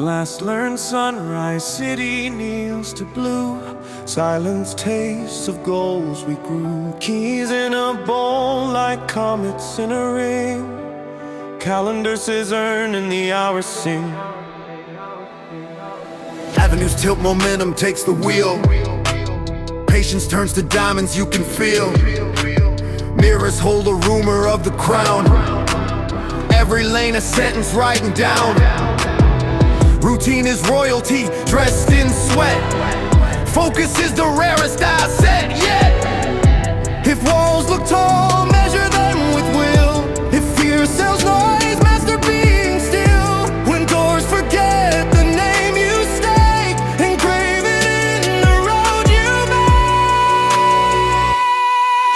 Glass learns sunrise, city kneels to blue. Silence tastes of goals we grew. Keys in a bowl like comets in a ring. Calendar says earn and the hours sing. Avenues tilt, momentum takes the wheel. Patience turns to diamonds you can feel. Mirrors hold a rumor of the crown. Every lane a sentence writing down. Routine is royalty, dressed in sweat. Focus is the rarest asset yet. If walls look tall, measure them with will. If fear sells noise, master being still. When doors forget the name you stake, engrave it in the road you make.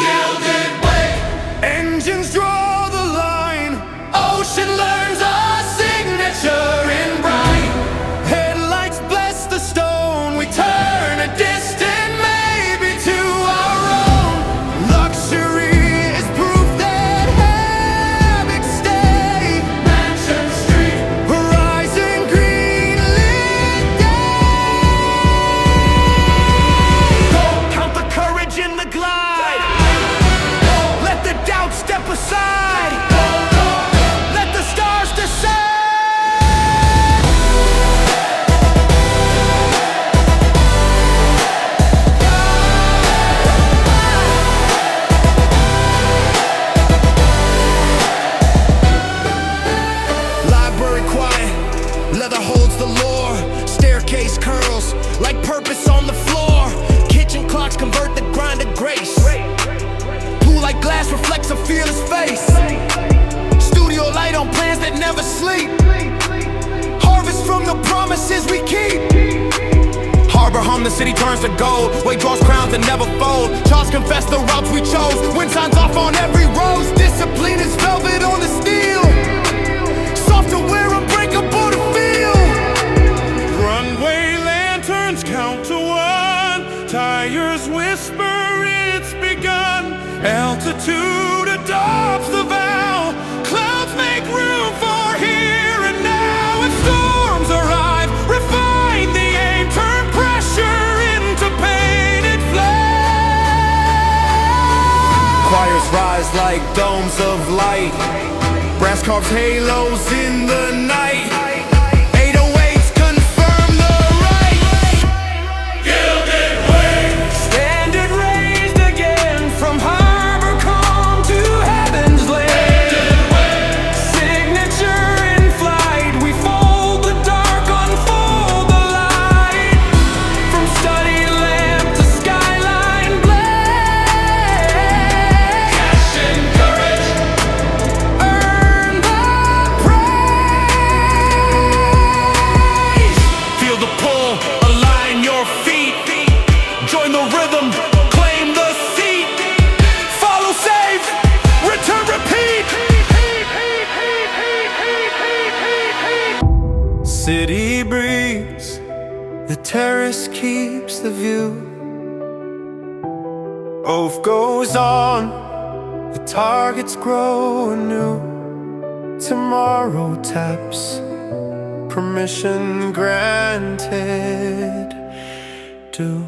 Gilded wake, engines draw the line. Ocean learns our signature in bright. Headlights bless the stone. We turn a distant maybe to our own. Luxury is proof that habits stay. Mansion Street, horizon green lit day. Go count the courage in the glide. Let the doubt step aside. Let the stars decide. Library quiet, leather holds the lore. Staircase curls like purpose on the floor. Kitchen clocks convert the grind to grace. Blue like glass reflects a fearless face. Studio light on plans that never sleep. Harvest from the promises we keep. Harbor hum, the city turns to gold. Weight draws crowns that never fold. Charles confess the routes we chose. Wind signs off on every rose. Discipline is velvet on the steel. Soft to wear, unbreakable to feel. Runway lanterns count to one. Tires whisper it's begun. Altitude adopts the vow. Clouds make room for here and now. If storms arrive, refine the aim. Turn pressure into painted flame. Choirs rise like domes of light. Brass carves halos in the night. 808s confirm the right. Gilded wake, Standard raised again from harbor calm to heaven's land. Signature in flight, we fold the dark, unfold the light. From study lamp to skyline blaze. cash and courage. Earn the praise. Feel the pull, align your feet. Join the rhythm, claim the seat. Follow safe, return repeat. City breeze, the terrace keeps the view. Oath goes on, the targets grow anew. Tomorrow taps, permission granted. Do